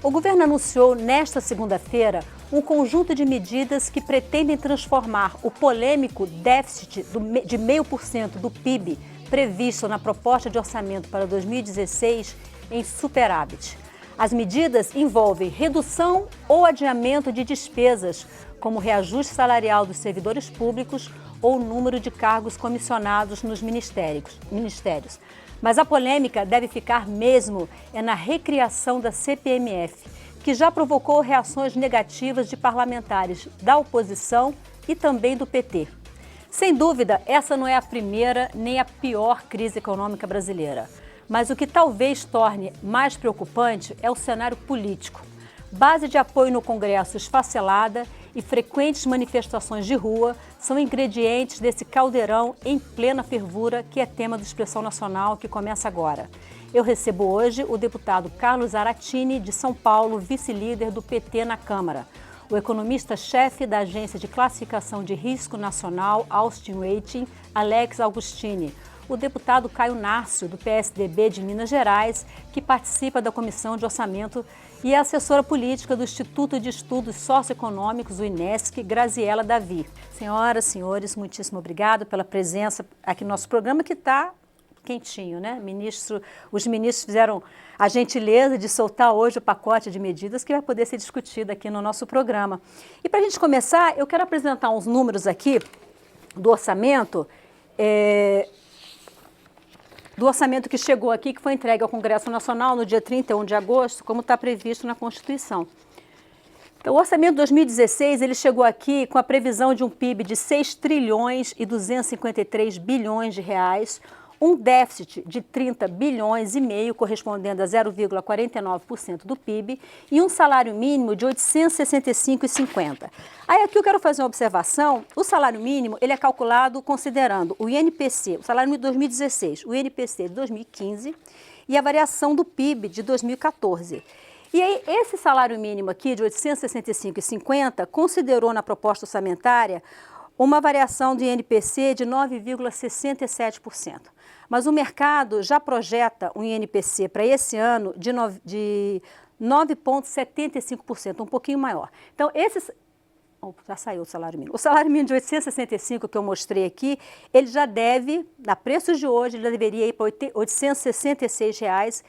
O governo anunciou nesta segunda-feira um conjunto de medidas que pretendem transformar o polêmico déficit de 0,5% do PIB previsto na proposta de orçamento para 2016 em superávit. As medidas envolvem redução ou adiamento de despesas, como reajuste salarial dos servidores públicos ou número de cargos comissionados nos ministérios. Mas a polêmica deve ficar mesmo na recriação da CPMF, que já provocou reações negativas de parlamentares da oposição e também do PT. Sem dúvida, essa não é a primeira nem a pior crise econômica brasileira. Mas o que talvez torne mais preocupante é o cenário político. Base de apoio no Congresso esfacelada e frequentes manifestações de rua são ingredientes desse caldeirão em plena fervura que é tema do Expressão Nacional, que começa agora. Eu recebo hoje o deputado Carlos Zaratini, de São Paulo, vice-líder do PT na Câmara, o economista-chefe da Agência de Classificação de Risco Nacional, Austin Rating, Alex Augustini, o deputado Caio Nárcio, do PSDB de Minas Gerais, que participa da Comissão de Orçamento, e a assessora política do Instituto de Estudos Socioeconômicos, o INESC, Graziela Davi. Senhoras, senhores, muitíssimo obrigado pela presença aqui no nosso programa, que está quentinho, né? Os ministros fizeram a gentileza de soltar hoje o pacote de medidas que vai poder ser discutido aqui no nosso programa. E para a gente começar, eu quero apresentar uns números aqui do orçamento, que chegou aqui, que foi entregue ao Congresso Nacional no dia 31 de agosto, como está previsto na Constituição. Então, o orçamento de 2016, ele chegou aqui com a previsão de um PIB de 6 trilhões e 253 bilhões de reais, um déficit de 30 bilhões e meio, correspondendo a 0,49% do PIB, e um salário mínimo de R$ 865,50. Aí aqui eu quero fazer uma observação. O salário mínimo, ele é calculado considerando o INPC, o salário mínimo de 2016, o INPC de 2015 e a variação do PIB de 2014. E aí, esse salário mínimo aqui de R$ 865,50 considerou na proposta orçamentária uma variação do INPC de 9,67%. Mas o mercado já projeta um INPC para esse ano de 9,75%, um pouquinho maior. Então, já saiu o salário mínimo. O salário mínimo de 865 que eu mostrei aqui, ele já deve, a preços de hoje, ele já deveria ir para R$ 866.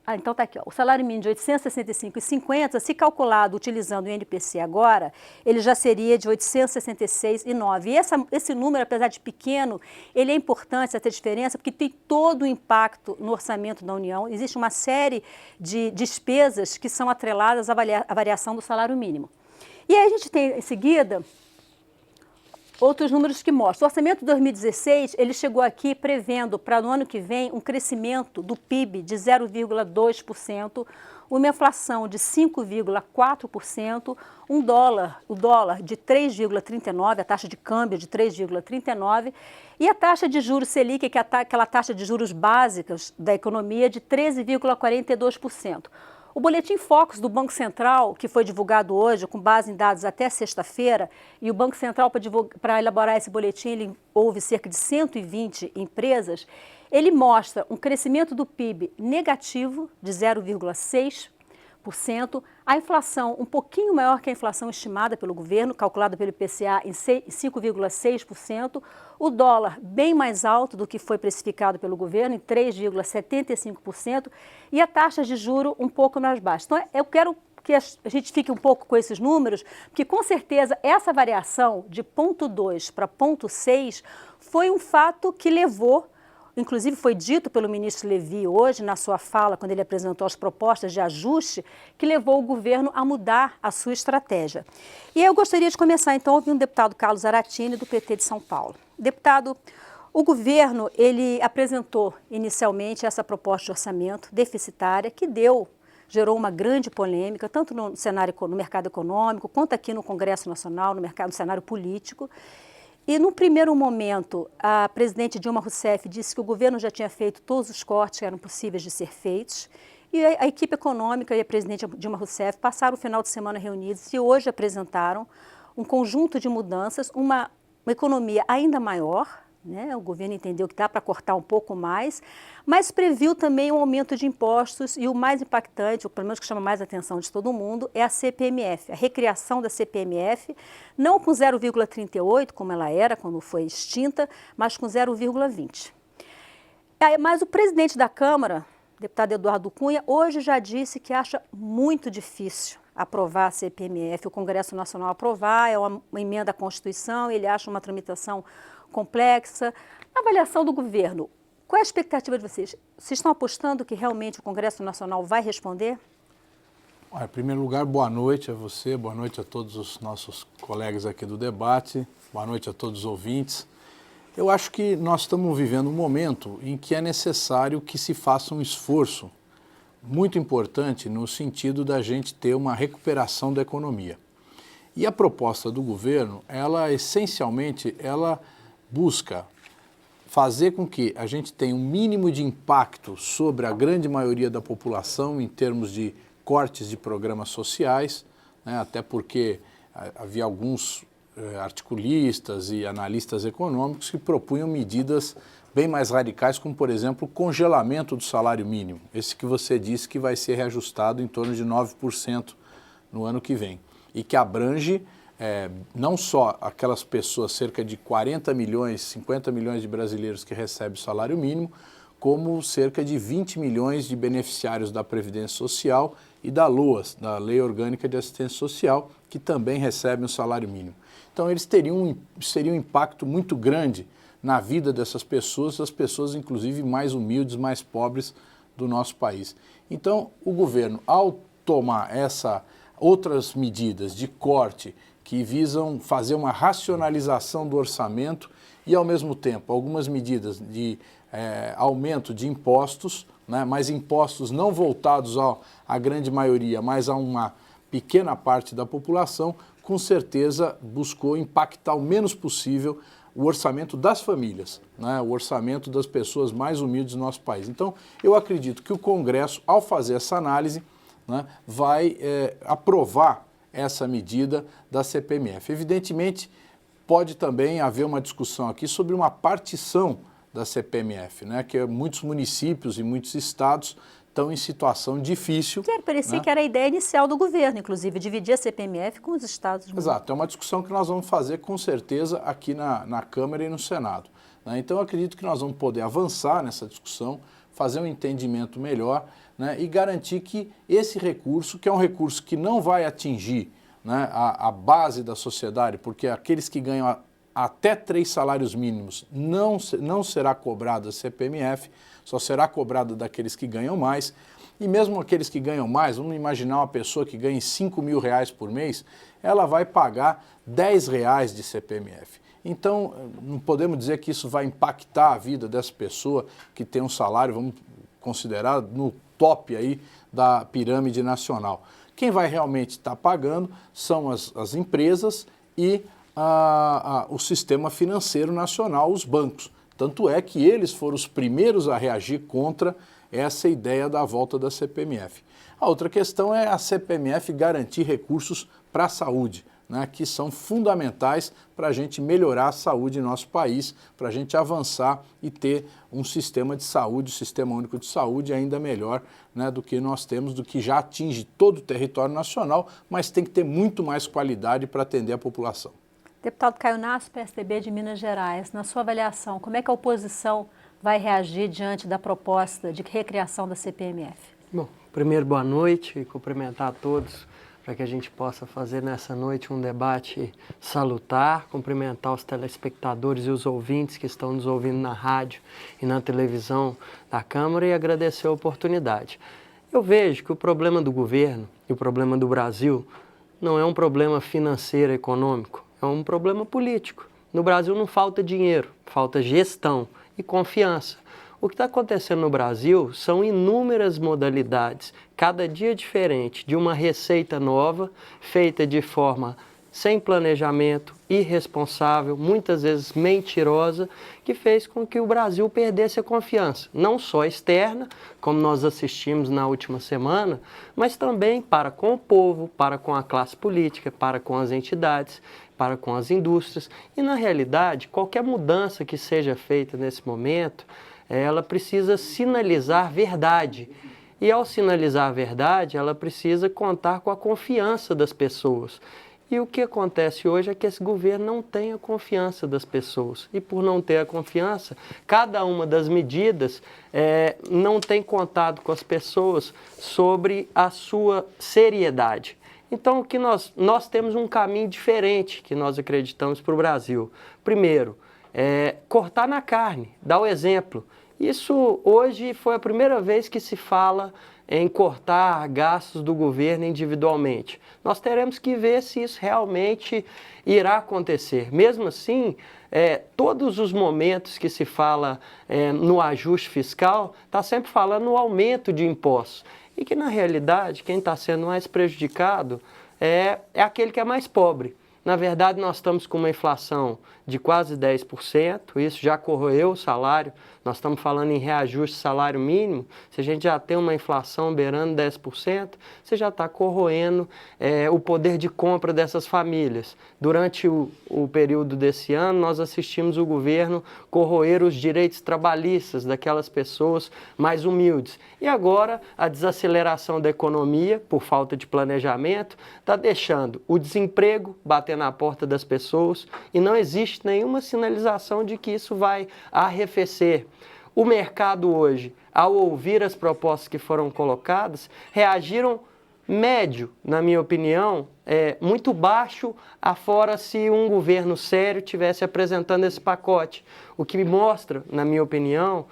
Então está aqui, ó, o salário mínimo de R$ 865,50, se calculado utilizando o INPC agora, ele já seria de R$ 866,09. E esse número, apesar de pequeno, ele é importante, essa diferença, porque tem todo o impacto no orçamento da União. Existe uma série de despesas que são atreladas à variação do salário mínimo. E aí a gente tem, em seguida, outros números que mostram. O orçamento de 2016, ele chegou aqui prevendo para no ano que vem um crescimento do PIB de 0,2%, uma inflação de 5,4%, o dólar de 3,39%, a taxa de câmbio de 3,39%, e a taxa de juros Selic, que é aquela taxa de juros básicas da economia, de 13,42%. O Boletim Focus do Banco Central, que foi divulgado hoje, com base em dados até sexta-feira, e o Banco Central, para elaborar esse boletim, ele houve cerca de 120 empresas, ele mostra um crescimento do PIB negativo de 0,6%, a inflação um pouquinho maior que a inflação estimada pelo governo, calculada pelo IPCA em 5,6%, o dólar bem mais alto do que foi precificado pelo governo, em 3,75%, e a taxa de juro um pouco mais baixa. Então, eu quero que a gente fique um pouco com esses números, porque com certeza essa variação de 0,2 para 0,6 foi um fato que levou, inclusive foi dito pelo ministro Levi hoje, na sua fala, quando ele apresentou as propostas de ajuste, que levou o governo a mudar a sua estratégia. E eu gostaria de começar, então, ouvindo o deputado Carlos Zaratini, do PT de São Paulo. Deputado, o governo, ele apresentou inicialmente essa proposta de orçamento deficitária, que gerou uma grande polêmica, tanto no mercado econômico, quanto aqui no Congresso Nacional, no cenário político. E, no primeiro momento, a presidente Dilma Rousseff disse que o governo já tinha feito todos os cortes que eram possíveis de ser feitos. E a equipe econômica e a presidente Dilma Rousseff passaram o final de semana reunidos e hoje apresentaram um conjunto de mudanças, uma economia ainda maior, né? O governo entendeu que dá para cortar um pouco mais, mas previu também um aumento de impostos e o mais impactante, ou pelo menos que chama mais a atenção de todo mundo, é a CPMF, a recriação da CPMF, não com 0,38, como ela era quando foi extinta, mas com 0,20. Mas o presidente da Câmara, deputado Eduardo Cunha, hoje já disse que acha muito difícil aprovar a CPMF, o Congresso Nacional aprovar, é uma emenda à Constituição, ele acha uma tramitação complexa. Na avaliação do governo, qual é a expectativa de vocês? Vocês estão apostando que realmente o Congresso Nacional vai responder? Olha, em primeiro lugar, boa noite a você, boa noite a todos os nossos colegas aqui do debate, boa noite a todos os ouvintes. Eu acho que nós estamos vivendo um momento em que é necessário que se faça um esforço muito importante no sentido da gente ter uma recuperação da economia. E a proposta do governo, ela essencialmente, ela busca fazer com que a gente tenha um mínimo de impacto sobre a grande maioria da população em termos de cortes de programas sociais, né, até porque havia alguns articulistas e analistas econômicos que propunham medidas bem mais radicais, como, por exemplo, o congelamento do salário mínimo, esse que você disse que vai ser reajustado em torno de 9% no ano que vem, e que abrange não só aquelas pessoas, cerca de 40 milhões, 50 milhões de brasileiros que recebem o salário mínimo, como cerca de 20 milhões de beneficiários da Previdência Social e da LOAS, da Lei Orgânica de Assistência Social, que também recebem o salário mínimo. Então, eles teriam um impacto muito grande na vida dessas pessoas, as pessoas, inclusive, mais humildes, mais pobres do nosso país. Então, o governo, ao tomar outras medidas de corte que visam fazer uma racionalização do orçamento e, ao mesmo tempo, algumas medidas de aumento de impostos, né, mas impostos não voltados à grande maioria, mas a uma pequena parte da população, com certeza buscou impactar o menos possível o orçamento das famílias, né, o orçamento das pessoas mais humildes do nosso país. Então, eu acredito que o Congresso, ao fazer essa análise, né, vai aprovar essa medida da CPMF. Evidentemente, pode também haver uma discussão aqui sobre uma partição da CPMF, né, que muitos municípios e muitos estados estão em situação difícil. Parecia, né? que era a ideia inicial do governo, inclusive, dividir a CPMF com os estados. Exato, é uma discussão que nós vamos fazer com certeza aqui na Câmara e no Senado, né? Então, eu acredito que nós vamos poder avançar nessa discussão, fazer um entendimento melhor, né, e garantir que esse recurso, que é um recurso que não vai atingir, né, a base da sociedade, porque aqueles que ganham até 3 salários mínimos não será cobrado a CPMF, só será cobrado daqueles que ganham mais. E mesmo aqueles que ganham mais, vamos imaginar uma pessoa que ganha 5 mil reais por mês, ela vai pagar 10 reais de CPMF. Então, não podemos dizer que isso vai impactar a vida dessa pessoa que tem um salário, vamos considerar, no top aí da pirâmide nacional. Quem vai realmente estar pagando são as empresas e o sistema financeiro nacional, os bancos. Tanto é que eles foram os primeiros a reagir contra essa ideia da volta da CPMF. A outra questão é a CPMF garantir recursos para a saúde, né, que são fundamentais para a gente melhorar a saúde em nosso país, para a gente avançar e ter um sistema de saúde, um sistema único de saúde ainda melhor, né, do que nós temos, do que já atinge todo o território nacional, mas tem que ter muito mais qualidade para atender a população. Deputado Caio Nasso, PSDB de Minas Gerais, na sua avaliação, como é que a oposição vai reagir diante da proposta de recriação da CPMF? Bom, primeiro, boa noite e cumprimentar a todos para que a gente possa fazer nessa noite um debate salutar, cumprimentar os telespectadores e os ouvintes que estão nos ouvindo na rádio e na televisão da Câmara e agradecer a oportunidade. Eu vejo que o problema do governo e o problema do Brasil não é um problema financeiro, econômico, é um problema político. No Brasil não falta dinheiro, falta gestão e confiança. O que está acontecendo no Brasil são inúmeras modalidades, cada dia diferente, de uma receita nova, feita de forma sem planejamento, irresponsável, muitas vezes mentirosa, que fez com que o Brasil perdesse a confiança, não só externa, como nós assistimos na última semana, mas também para com o povo, para com a classe política, para com as entidades, para com as indústrias. E, na realidade, qualquer mudança que seja feita nesse momento, ela precisa sinalizar verdade. E, ao sinalizar verdade, ela precisa contar com a confiança das pessoas. E o que acontece hoje é que esse governo não tem a confiança das pessoas. E por não ter a confiança, cada uma das medidas não tem contado com as pessoas sobre a sua seriedade. Então, que nós temos um caminho diferente que nós acreditamos para o Brasil. Primeiro, cortar na carne, dar o exemplo. Isso hoje foi a primeira vez que se fala em cortar gastos do governo individualmente. Nós teremos que ver se isso realmente irá acontecer. Mesmo assim, todos os momentos que se fala no ajuste fiscal, está sempre falando no aumento de impostos. E que, na realidade, quem está sendo mais prejudicado é aquele que é mais pobre. Na verdade, nós estamos com uma inflação de quase 10%, isso já corroeu o salário, nós estamos falando em reajuste salário mínimo, se a gente já tem uma inflação beirando 10%, você já está corroendo o poder de compra dessas famílias. Durante o período desse ano, nós assistimos o governo corroer os direitos trabalhistas daquelas pessoas mais humildes. E agora, a desaceleração da economia, por falta de planejamento, está deixando o desemprego bater na porta das pessoas e não existe nenhuma sinalização de que isso vai arrefecer. O mercado hoje, ao ouvir as propostas que foram colocadas, reagiram médio, na minha opinião, muito baixo, afora se um governo sério estivesse apresentando esse pacote. O que mostra, na minha opinião,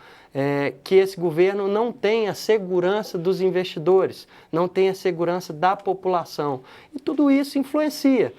que esse governo não tem a segurança dos investidores, não tem a segurança da população. E tudo isso influencia.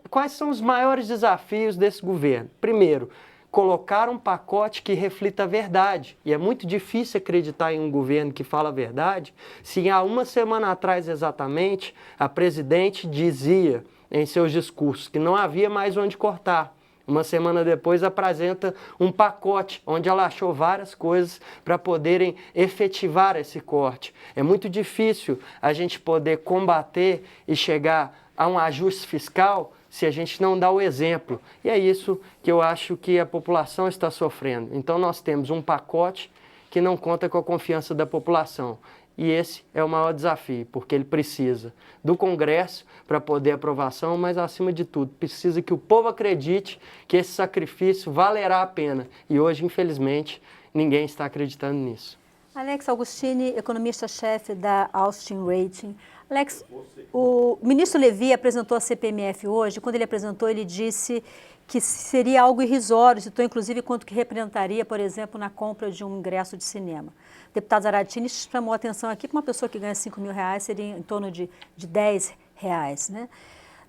Quais são os maiores desafios desse governo? Primeiro, colocar um pacote que reflita a verdade. E é muito difícil acreditar em um governo que fala a verdade se há uma semana atrás exatamente a presidente dizia em seus discursos que não havia mais onde cortar. Uma semana depois apresenta um pacote onde ela achou várias coisas para poderem efetivar esse corte. É muito difícil a gente poder combater e chegar a um ajuste fiscal se a gente não dá o exemplo. E é isso que eu acho que a população está sofrendo. Então nós temos um pacote que não conta com a confiança da população. E esse é o maior desafio, porque ele precisa do Congresso para poder aprovação, mas acima de tudo, precisa que o povo acredite que esse sacrifício valerá a pena. E hoje, infelizmente, ninguém está acreditando nisso. Alex Augustini, economista-chefe da Austin Rating. Alex, o ministro Levy apresentou a CPMF hoje. Quando ele apresentou, ele disse que seria algo irrisório, citou inclusive quanto que representaria, por exemplo, na compra de um ingresso de cinema. O deputado Zaratini chamou a atenção aqui que uma pessoa que ganha R$5.000 seria em torno de R$10, né?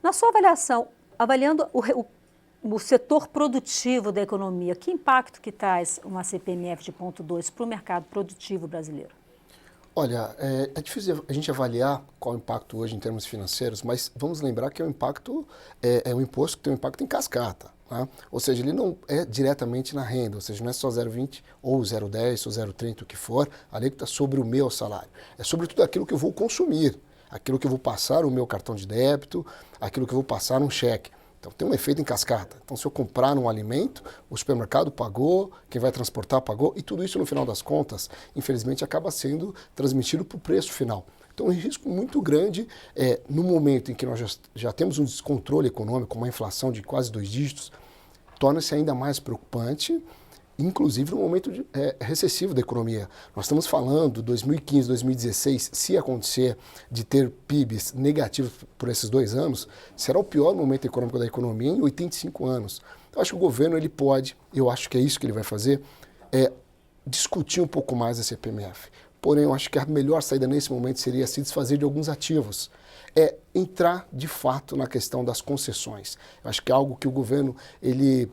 Na sua avaliação, avaliando o setor produtivo da economia, que impacto que traz uma CPMF de 0,2 para o mercado produtivo brasileiro? Olha, é difícil a gente avaliar qual o impacto hoje em termos financeiros, mas vamos lembrar que o impacto é um imposto que tem um impacto em cascata. Né? Ou seja, ele não é diretamente na renda, ou seja, não é só 0,20 ou 0,10 ou 0,30, o que for, a alíquota sobre o meu salário. É sobre tudo aquilo que eu vou consumir, aquilo que eu vou passar no meu cartão de débito, aquilo que eu vou passar num cheque. Então tem um efeito em cascata. Então se eu comprar um alimento, o supermercado pagou, quem vai transportar pagou, e tudo isso no final das contas, infelizmente, acaba sendo transmitido para o preço final. Então um risco muito grande no momento em que nós já temos um descontrole econômico, uma inflação de quase 2 dígitos, torna-se ainda mais preocupante, inclusive no momento recessivo da economia. Nós estamos falando 2015, 2016, se acontecer de ter PIBs negativos por esses 2 anos, será o pior momento econômico da economia em 85 anos. Eu acho que o governo ele pode, eu acho que é isso que ele vai fazer, discutir um pouco mais a CPMF. Porém, eu acho que a melhor saída nesse momento seria se desfazer de alguns ativos. Entrar, de fato, na questão das concessões. Eu acho que é algo que o governo, ele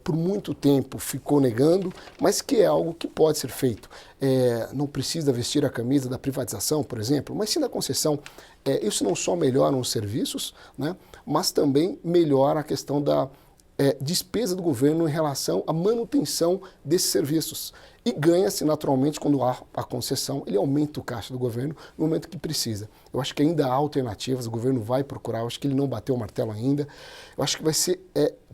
por muito tempo ficou negando, mas que é algo que pode ser feito. Não precisa vestir a camisa da privatização, por exemplo, mas sim da concessão. Isso não só melhora os serviços, né, mas também melhora a questão da despesa do governo em relação à manutenção desses serviços. E ganha-se naturalmente quando há a concessão, ele aumenta o caixa do governo no momento que precisa. Eu acho que ainda há alternativas, o governo vai procurar, eu acho que ele não bateu o martelo ainda. Eu acho que vai ser,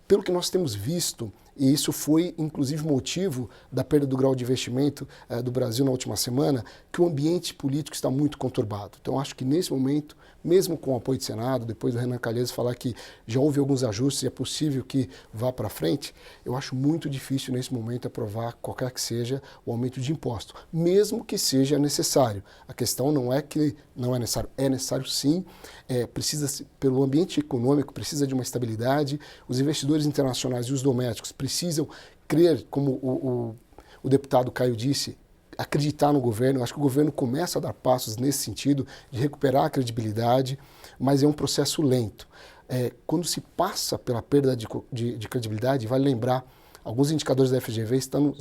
pelo que nós temos visto, e isso foi inclusive motivo da perda do grau de investimento do Brasil na última semana, que o ambiente político está muito conturbado. Então acho que nesse momento, mesmo com o apoio do Senado, depois do Renan Calheiros falar que já houve alguns ajustes e é possível que vá para frente, eu acho muito difícil nesse momento aprovar qualquer que seja o aumento de imposto, mesmo que seja necessário. A questão não é que não é necessário sim, precisa, pelo ambiente econômico, precisa de uma estabilidade, os investidores internacionais e os domésticos precisam crer, como o deputado Caio disse, acreditar no governo. Eu acho que o governo começa a dar passos nesse sentido, de recuperar a credibilidade, mas é um processo lento. Quando se passa pela perda de credibilidade, vale lembrar, alguns indicadores da FGV estão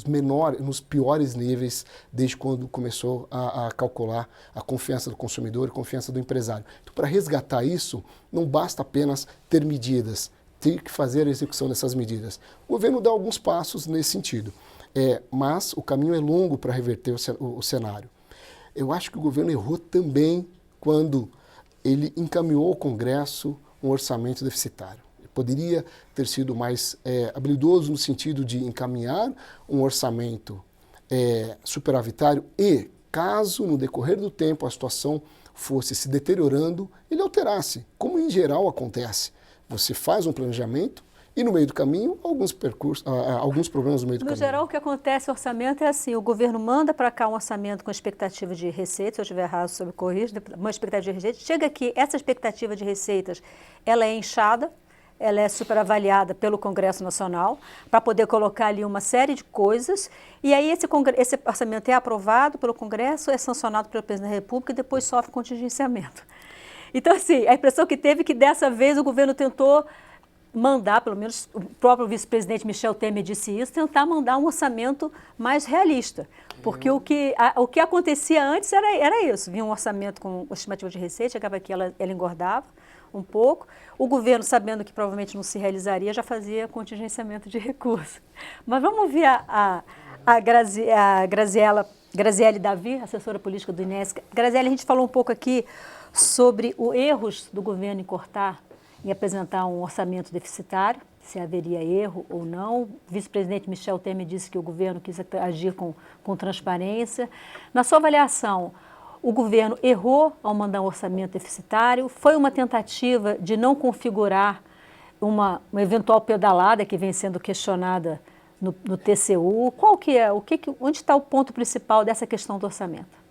nos piores níveis desde quando começou a calcular a confiança do consumidor e a confiança do empresário. Então, para resgatar isso, não basta apenas ter medidas, tem que fazer a execução dessas medidas. O governo dá alguns passos nesse sentido. Mas o caminho é longo para reverter o cenário. Eu acho que o governo errou também quando ele encaminhou ao Congresso um orçamento deficitário. Ele poderia ter sido mais habilidoso no sentido de encaminhar um orçamento superavitário e, caso no decorrer do tempo a situação fosse se deteriorando, ele alterasse, como em geral acontece. Você faz um planejamento, e no meio do caminho, alguns problemas no meio do caminho. No geral, o que acontece no orçamento é assim, o governo manda para cá um orçamento com expectativa de receita, se eu estiver errado, sobre corrigir, uma expectativa de receita, chega aqui, essa expectativa de receitas, ela é inchada, ela é superavaliada pelo Congresso Nacional, para poder colocar ali uma série de coisas, e aí esse orçamento é aprovado pelo Congresso, é sancionado pelo Presidente da República e depois sofre contingenciamento. Então, assim, a impressão que teve é que dessa vez o governo tentou mandar, pelo menos o próprio vice-presidente Michel Temer disse isso, tentar mandar um orçamento mais realista. Porque o que acontecia antes era isso, vinha um orçamento com estimativa de receita, chegava aqui, ela engordava um pouco. O governo, sabendo que provavelmente não se realizaria, já fazia contingenciamento de recursos. Mas vamos ouvir a Graziele Davi, assessora política do INESC. Graziele, a gente falou um pouco aqui sobre os erros do governo em cortar e apresentar um orçamento deficitário, se haveria erro ou não. O vice-presidente Michel Temer disse que o governo quis agir com transparência. Na sua avaliação, o governo errou ao mandar um orçamento deficitário? Foi uma tentativa de não configurar uma eventual pedalada que vem sendo questionada no TCU? Qual que é? Onde está o ponto principal dessa questão do orçamento?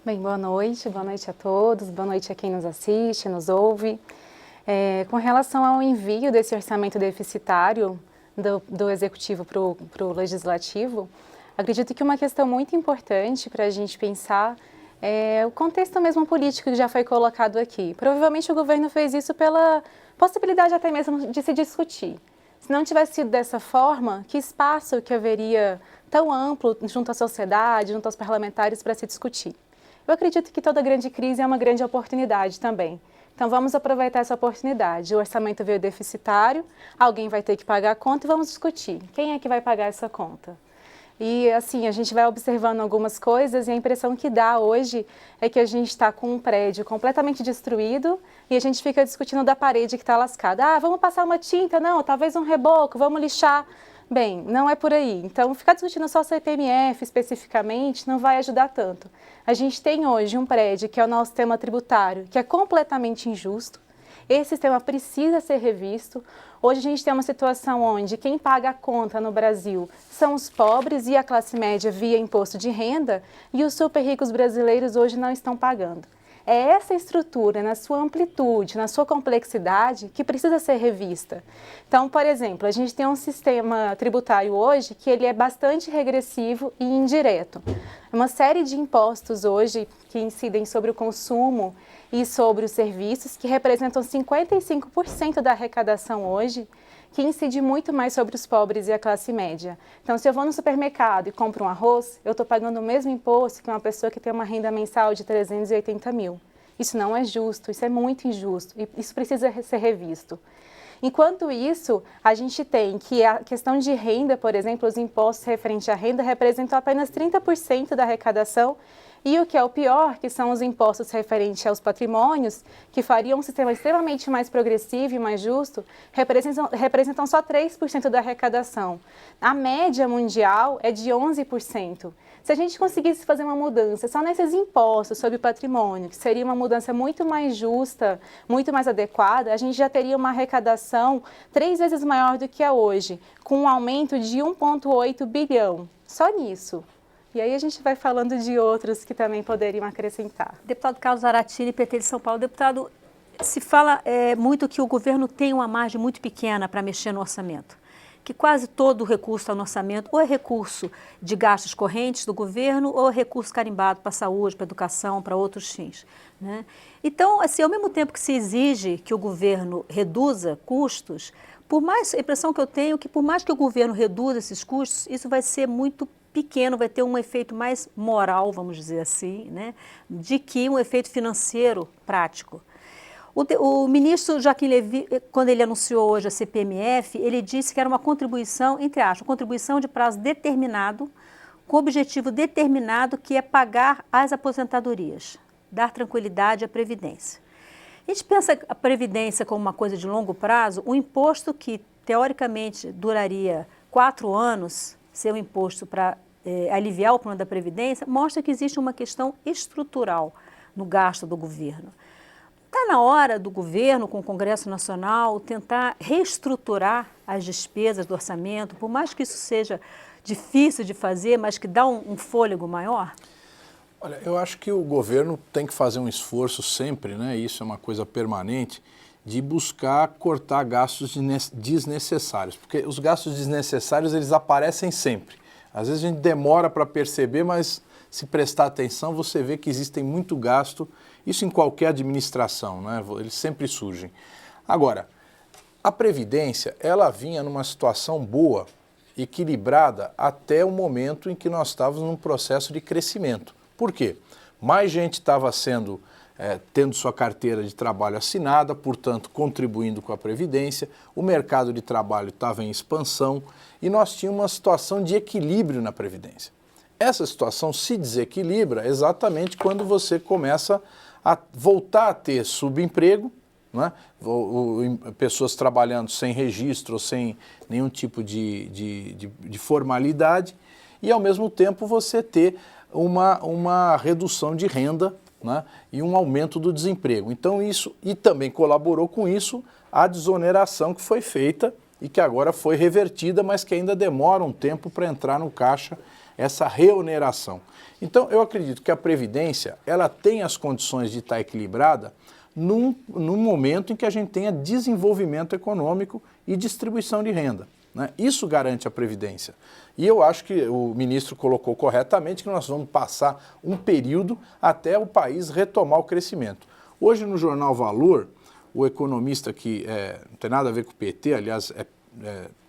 Bem, boa noite a todos, boa noite a quem nos assiste, nos ouve. Com relação ao envio desse orçamento deficitário do Executivo para o Legislativo, acredito que uma questão muito importante para a gente pensar é o contexto mesmo político que já foi colocado aqui. Provavelmente o governo fez isso pela possibilidade até mesmo de se discutir. Se não tivesse sido dessa forma, que espaço que haveria tão amplo junto à sociedade, junto aos parlamentares para se discutir? Eu acredito que toda grande crise é uma grande oportunidade também. Então, vamos aproveitar essa oportunidade. O orçamento veio deficitário, alguém vai ter que pagar a conta e vamos discutir. Quem é que vai pagar essa conta? E, assim, a gente vai observando algumas coisas e a impressão que dá hoje é que a gente está com um prédio completamente destruído e a gente fica discutindo da parede que está lascada. Ah, vamos passar uma tinta? Não, talvez um reboco, vamos lixar. Bem, não é por aí. Então, ficar discutindo só o CPMF especificamente não vai ajudar tanto. A gente tem hoje um prédio que é o nosso sistema tributário, que é completamente injusto. Esse sistema precisa ser revisto. Hoje a gente tem uma situação onde quem paga a conta no Brasil são os pobres e a classe média via imposto de renda, e os super ricos brasileiros hoje não estão pagando. É essa estrutura, na sua amplitude, na sua complexidade, que precisa ser revista. Então, por exemplo, a gente tem um sistema tributário hoje que ele é bastante regressivo e indireto. Uma série de impostos hoje que incidem sobre o consumo e sobre os serviços, que representam 55% da arrecadação hoje, que incide muito mais sobre os pobres e a classe média. Então, se eu vou no supermercado e compro um arroz, eu estou pagando o mesmo imposto que uma pessoa que tem uma renda mensal de 380 mil. Isso não é justo, isso é muito injusto e isso precisa ser revisto. Enquanto isso, a gente tem que a questão de renda, por exemplo, os impostos referentes à renda representam apenas 30% da arrecadação e o que é o pior, que são os impostos referentes aos patrimônios, que fariam um sistema extremamente mais progressivo e mais justo, representam só 3% da arrecadação. A média mundial é de 11%. Se a gente conseguisse fazer uma mudança só nesses impostos sobre patrimônio, que seria uma mudança muito mais justa, muito mais adequada, a gente já teria uma arrecadação 3 vezes maior do que é hoje, com um aumento de 1,8 bilhão. Só nisso. E aí a gente vai falando de outros que também poderiam acrescentar. Deputado Carlos Zaratini, PT de São Paulo. Deputado, se fala muito que o governo tem uma margem muito pequena para mexer no orçamento, que quase todo o recurso está no orçamento ou é recurso de gastos correntes do governo ou é recurso carimbado para a saúde, para a educação, para outros fins, né? Então, assim, ao mesmo tempo que se exige que o governo reduza custos, a impressão que eu tenho é que por mais que o governo reduza esses custos, isso vai ser muito pequeno, vai ter um efeito mais moral, vamos dizer assim, né, de que um efeito financeiro prático. O ministro Joaquim Levy, quando ele anunciou hoje a CPMF, ele disse que era uma contribuição, entre aspas, contribuição de prazo determinado, com objetivo determinado, que é pagar as aposentadorias, dar tranquilidade à Previdência. A gente pensa a Previdência como uma coisa de longo prazo, um imposto que, teoricamente, duraria 4 anos, ser um imposto para aliviar o problema da Previdência, mostra que existe uma questão estrutural no gasto do governo. Está na hora do governo, com o Congresso Nacional, tentar reestruturar as despesas do orçamento, por mais que isso seja difícil de fazer, mas que dá um fôlego maior? Olha, eu acho que o governo tem que fazer um esforço sempre, né? Isso é uma coisa permanente, de buscar cortar gastos desnecessários, porque os gastos desnecessários eles aparecem sempre. Às vezes a gente demora para perceber, mas se prestar atenção você vê que existem muito gasto, isso em qualquer administração, né? Eles sempre surgem. Agora, a Previdência, ela vinha numa situação boa, equilibrada, até o momento em que nós estávamos num processo de crescimento. Por quê? Mais gente estava tendo sua carteira de trabalho assinada, portanto, contribuindo com a Previdência, o mercado de trabalho estava em expansão e nós tínhamos uma situação de equilíbrio na Previdência. Essa situação se desequilibra exatamente quando você começa a voltar a ter subemprego, né? Pessoas trabalhando sem registro, sem nenhum tipo de formalidade, e ao mesmo tempo você ter uma redução de renda, né, e um aumento do desemprego. Então isso, e também colaborou com isso a desoneração que foi feita e que agora foi revertida, mas que ainda demora um tempo para entrar no caixa essa reoneração. Então eu acredito que a Previdência ela tem as condições de estar equilibrada num momento em que a gente tenha desenvolvimento econômico e distribuição de renda, né? Isso garante a Previdência. E eu acho que o ministro colocou corretamente que nós vamos passar um período até o país retomar o crescimento. Hoje no jornal Valor, o economista que não tem nada a ver com o PT, aliás,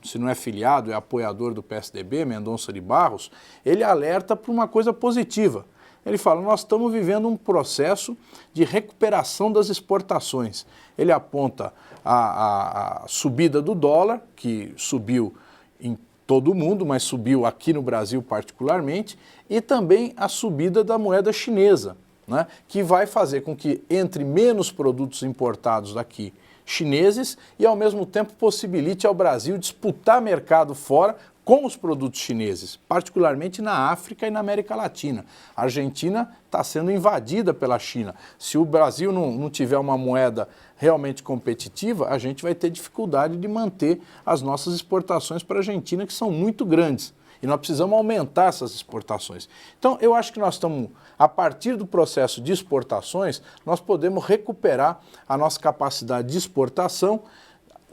se não é filiado, é apoiador do PSDB, Mendonça de Barros, ele alerta para uma coisa positiva. Ele fala, nós estamos vivendo um processo de recuperação das exportações. Ele aponta a subida do dólar, que subiu em todo o mundo, mas subiu aqui no Brasil particularmente, e também a subida da moeda chinesa, né, que vai fazer com que entre menos produtos importados daqui chineses e ao mesmo tempo possibilite ao Brasil disputar mercado fora com os produtos chineses, particularmente na África e na América Latina. A Argentina está sendo invadida pela China. Se o Brasil não tiver uma moeda realmente competitiva, a gente vai ter dificuldade de manter as nossas exportações para a Argentina, que são muito grandes. E nós precisamos aumentar essas exportações. Então, eu acho que nós estamos, a partir do processo de exportações, nós podemos recuperar a nossa capacidade de exportação,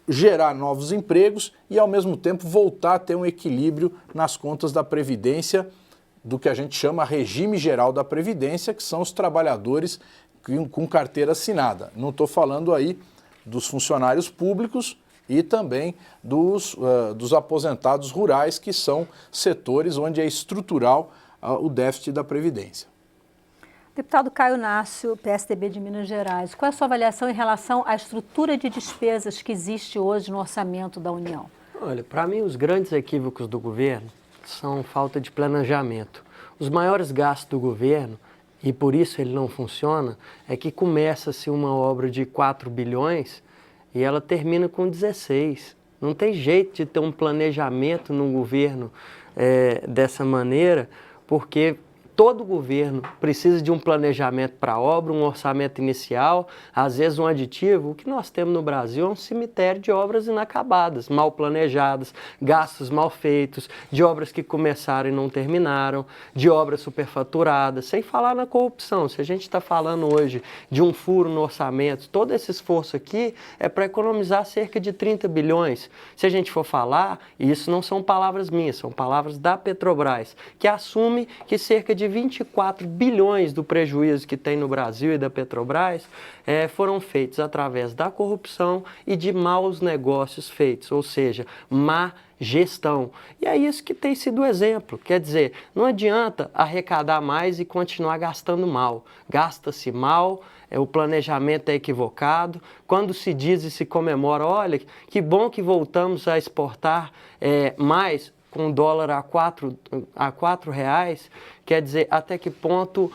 gerar novos empregos e, ao mesmo tempo, voltar a ter um equilíbrio nas contas da Previdência, do que a gente chama regime geral da Previdência, que são os trabalhadores com carteira assinada. Não estou falando aí dos funcionários públicos, e também dos aposentados rurais, que são setores onde é estrutural o déficit da Previdência. Deputado Caio Nácio, PSDB de Minas Gerais, qual é a sua avaliação em relação à estrutura de despesas que existe hoje no orçamento da União? Olha, para mim os grandes equívocos do governo são falta de planejamento. Os maiores gastos do governo, e por isso ele não funciona, é que começa-se uma obra de 4 bilhões e ela termina com 16. Não tem jeito de ter um planejamento no governo dessa maneira, porque todo governo precisa de um planejamento para a obra, um orçamento inicial, às vezes um aditivo. O que nós temos no Brasil é um cemitério de obras inacabadas, mal planejadas, gastos mal feitos, de obras que começaram e não terminaram, de obras superfaturadas, sem falar na corrupção. Se a gente está falando hoje de um furo no orçamento, todo esse esforço aqui é para economizar cerca de 30 bilhões. Se a gente for falar, e isso não são palavras minhas, são palavras da Petrobras, que assume que cerca de 24 bilhões do prejuízo que tem no Brasil e da Petrobras foram feitos através da corrupção e de maus negócios feitos, ou seja, má gestão. E é isso que tem sido o exemplo. Quer dizer, não adianta arrecadar mais e continuar gastando mal. Gasta-se mal, o planejamento é equivocado. Quando se diz e se comemora, olha, que bom que voltamos a exportar mais, com o dólar a R$4, quer dizer, até que ponto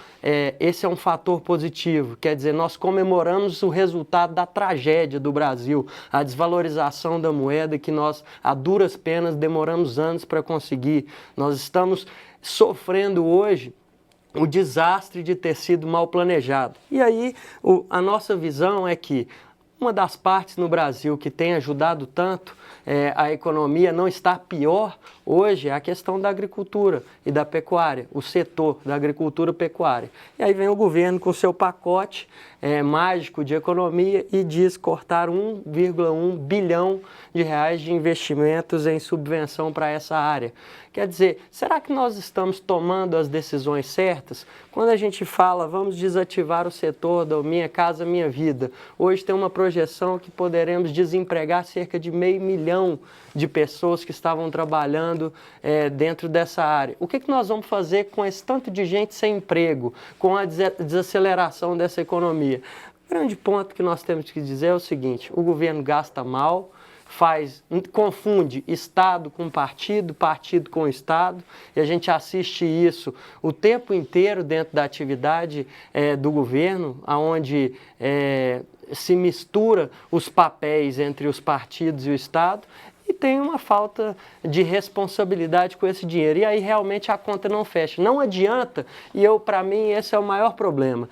esse é um fator positivo? Quer dizer, nós comemoramos o resultado da tragédia do Brasil, a desvalorização da moeda que nós, a duras penas, demoramos anos para conseguir. Nós estamos sofrendo hoje o desastre de ter sido mal planejado. E aí, a nossa visão é que uma das partes no Brasil que tem ajudado tanto a economia não estar pior hoje é a questão da agricultura e da pecuária, o setor da agricultura e pecuária. E aí vem o governo com seu pacote mágico de economia e diz cortar 1,1 bilhão de reais de investimentos em subvenção para essa área. Quer dizer, será que nós estamos tomando as decisões certas? Quando a gente fala, vamos desativar o setor da Minha Casa Minha Vida, hoje tem uma projeção que poderemos desempregar cerca de 500 mil de pessoas que estavam trabalhando dentro dessa área. O que nós vamos fazer com esse tanto de gente sem emprego, com a desaceleração dessa economia? O grande ponto que nós temos que dizer é o seguinte: o governo gasta mal, confunde Estado com partido, partido com Estado, e a gente assiste isso o tempo inteiro dentro da atividade do governo, onde se mistura os papéis entre os partidos e o Estado, e tem uma falta de responsabilidade com esse dinheiro. E aí realmente a conta não fecha. Não adianta, e para mim esse é o maior problema,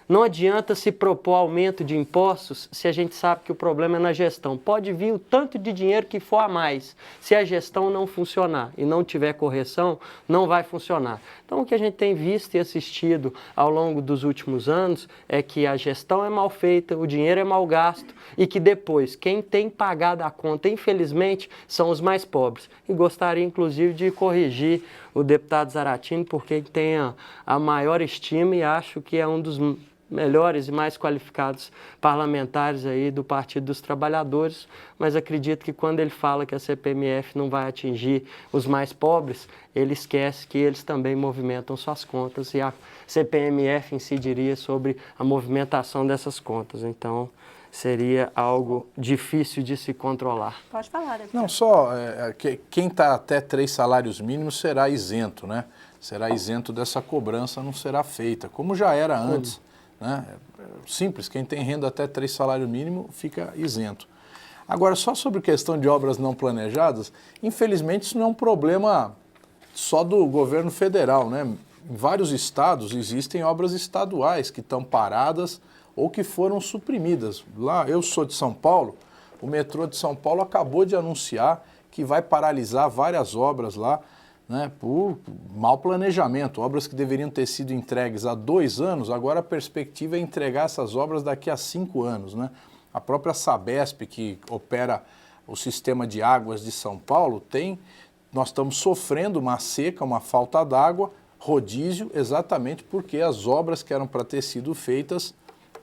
não adianta se propor aumento de impostos se a gente sabe que o problema é na gestão. Pode vir o tanto de dinheiro que for a mais. Se a gestão não funcionar e não tiver correção, não vai funcionar. Então o que a gente tem visto e assistido ao longo dos últimos anos é que a gestão é mal feita, o dinheiro é mal gasto e que depois quem tem pagado a conta, infelizmente, são os mais pobres. E gostaria inclusive de corrigir o deputado Zaratini, porque tem a maior estima e acho que é um dos melhores e mais qualificados parlamentares aí do Partido dos Trabalhadores, mas acredito que quando ele fala que a CPMF não vai atingir os mais pobres, ele esquece que eles também movimentam suas contas e a CPMF incidiria sobre a movimentação dessas contas. Então, seria algo difícil de se controlar. Pode falar, deputado. Não, só quem está até 3 salários mínimos será isento, né? Será isento dessa cobrança, não será feita, como já era antes. Né? Simples, quem tem renda até 3 salários mínimos fica isento. Agora, só sobre questão de obras não planejadas, infelizmente isso não é um problema só do governo federal, né? Em vários estados existem obras estaduais que estão paradas ou que foram suprimidas. Lá, eu sou de São Paulo, o metrô de São Paulo acabou de anunciar que vai paralisar várias obras lá, né, por mau planejamento, obras que deveriam ter sido entregues há 2 anos, agora a perspectiva é entregar essas obras daqui a 5 anos. Né? A própria Sabesp, que opera o sistema de águas de São Paulo, nós estamos sofrendo uma seca, uma falta d'água, rodízio, exatamente porque as obras que eram para ter sido feitas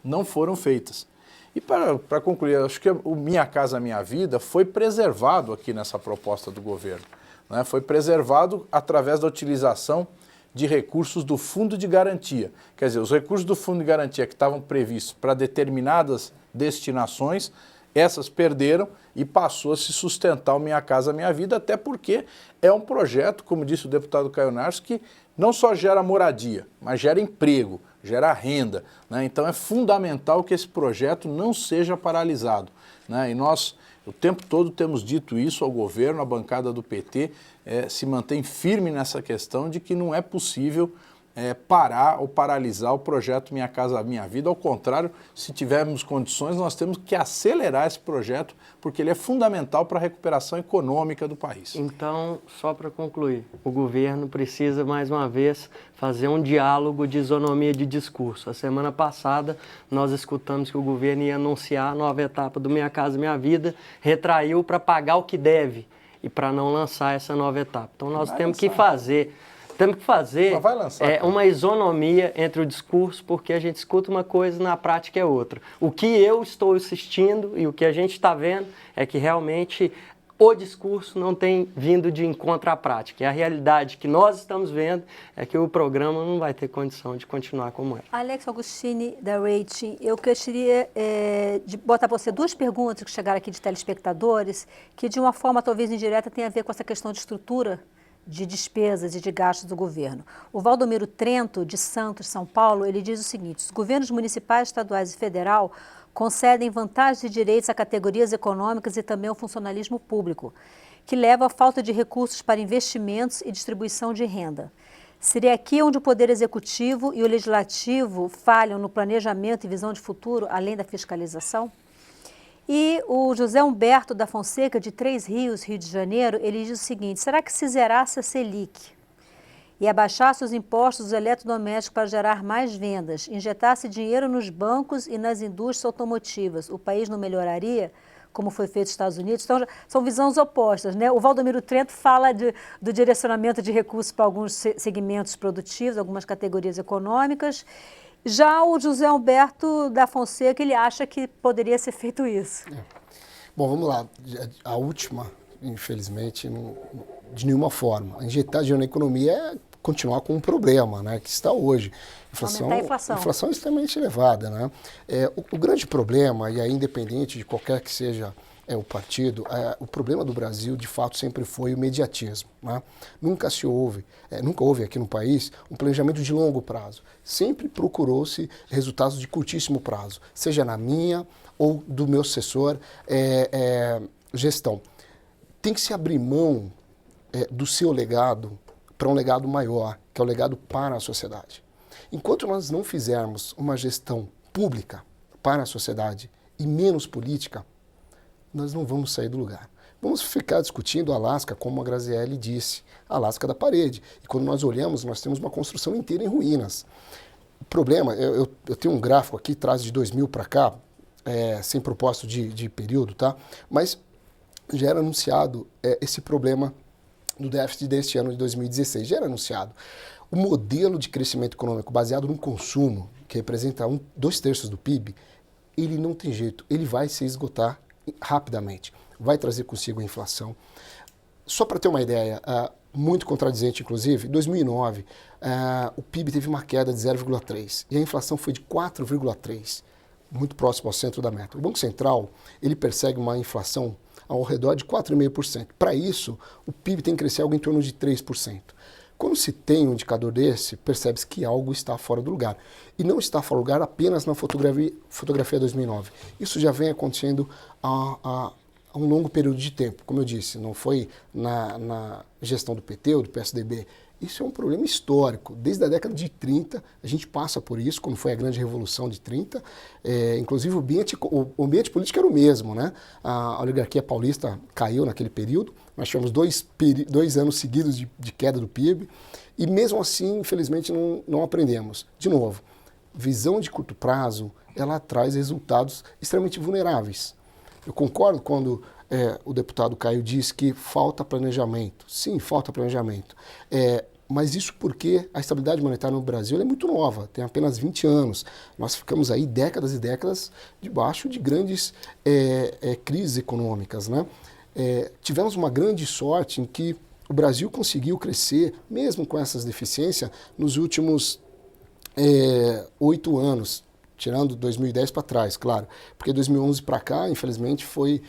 não foram feitas. E para concluir, acho que o Minha Casa Minha Vida foi preservado aqui nessa proposta do governo, né? Foi preservado através da utilização de recursos do Fundo de Garantia. Quer dizer, os recursos do Fundo de Garantia que estavam previstos para determinadas destinações, essas perderam e passou a se sustentar o Minha Casa Minha Vida, até porque é um projeto, como disse o deputado Caio Narso, que não só gera moradia, mas gera emprego, gera renda, né? Então é fundamental que esse projeto não seja paralisado, né? E nós, o tempo todo, temos dito isso ao governo, a bancada do PT se mantém firme nessa questão de que não é possível parar ou paralisar o projeto Minha Casa Minha Vida. Ao contrário, se tivermos condições, nós temos que acelerar esse projeto, porque ele é fundamental para a recuperação econômica do país. Então, só para concluir, o governo precisa, mais uma vez, fazer um diálogo de isonomia de discurso. A semana passada, nós escutamos que o governo ia anunciar a nova etapa do Minha Casa Minha Vida, retraiu para pagar o que deve e para não lançar essa nova etapa. Então, nós temos que fazer uma isonomia entre o discurso, porque a gente escuta uma coisa e na prática é outra. O que eu estou assistindo e o que a gente está vendo é que realmente o discurso não tem vindo de encontro à prática. E a realidade que nós estamos vendo é que o programa não vai ter condição de continuar como é. Alex Augustini, da Rating, eu gostaria de botar para você duas perguntas que chegaram aqui de telespectadores, que de uma forma talvez indireta tem a ver com essa questão de estrutura de despesas e de gastos do governo. O Valdomiro Trento, de Santos, São Paulo, ele diz o seguinte: os governos municipais, estaduais e federal concedem vantagens e direitos a categorias econômicas e também ao funcionalismo público, que leva à falta de recursos para investimentos e distribuição de renda. Seria aqui onde o Poder Executivo e o Legislativo falham no planejamento e visão de futuro, além da fiscalização? E o José Humberto da Fonseca, de Três Rios, Rio de Janeiro, ele diz o seguinte: será que se zerasse a Selic e abaixasse os impostos dos eletrodomésticos para gerar mais vendas, injetasse dinheiro nos bancos e nas indústrias automotivas, o país não melhoraria, como foi feito nos Estados Unidos? Então, são visões opostas, né? O Valdomiro Trento fala do direcionamento de recursos para alguns segmentos produtivos, algumas categorias econômicas. Já o José Humberto da Fonseca, ele acha que poderia ser feito isso. Bom, vamos lá. A última, infelizmente, de nenhuma forma. Injetar dinheiro na economia é continuar com um problema, né, que está hoje. Aumentar a inflação. Inflação é extremamente elevada, né? O grande problema, e aí independente de qualquer que seja o partido, o problema do Brasil, de fato, sempre foi o mediatismo, né? Nunca houve aqui no país um planejamento de longo prazo. Sempre procurou-se resultados de curtíssimo prazo, seja na minha ou do meu assessor gestão. Tem que se abrir mão do seu legado para um legado maior, que é o legado para a sociedade. Enquanto nós não fizermos uma gestão pública para a sociedade e menos política, nós não vamos sair do lugar. Vamos ficar discutindo a Lasca, como a Grazielli disse, a Lasca da parede. E quando nós olhamos, nós temos uma construção inteira em ruínas. O problema, eu tenho um gráfico aqui, traz de 2000 para cá, sem propósito de período, tá? Mas já era anunciado esse problema do déficit deste ano de 2016, já era anunciado. O modelo de crescimento econômico baseado no consumo, que representa 2/3 do PIB, ele não tem jeito, ele vai se esgotar rapidamente, vai trazer consigo a inflação. Só para ter uma ideia, muito contradizente inclusive, em 2009 o PIB teve uma queda de 0,3 e a inflação foi de 4,3, muito próximo ao centro da meta. O Banco Central, ele persegue uma inflação ao redor de 4,5%. Para isso, o PIB tem que crescer algo em torno de 3%. Quando se tem um indicador desse, percebe-se que algo está fora do lugar. E não está fora do lugar apenas na fotografia 2009. Isso já vem acontecendo há um longo período de tempo. Como eu disse, não foi na gestão do PT ou do PSDB. Isso é um problema histórico. Desde a década de 30, a gente passa por isso, quando foi a grande revolução de 30. Inclusive, o ambiente político era o mesmo, né? A oligarquia paulista caiu naquele período. Nós tivemos dois anos seguidos de queda do PIB. E mesmo assim, infelizmente, não aprendemos. De novo, visão de curto prazo, ela traz resultados extremamente vulneráveis. Eu concordo quando o deputado Caio diz que falta planejamento. Sim, falta planejamento. Mas isso porque a estabilidade monetária no Brasil é muito nova, tem apenas 20 anos. Nós ficamos aí décadas e décadas debaixo de grandes crises econômicas, né? Tivemos uma grande sorte em que o Brasil conseguiu crescer, mesmo com essas deficiências, nos últimos 8 anos, tirando 2010 para trás, claro. Porque 2011 para cá, infelizmente, foi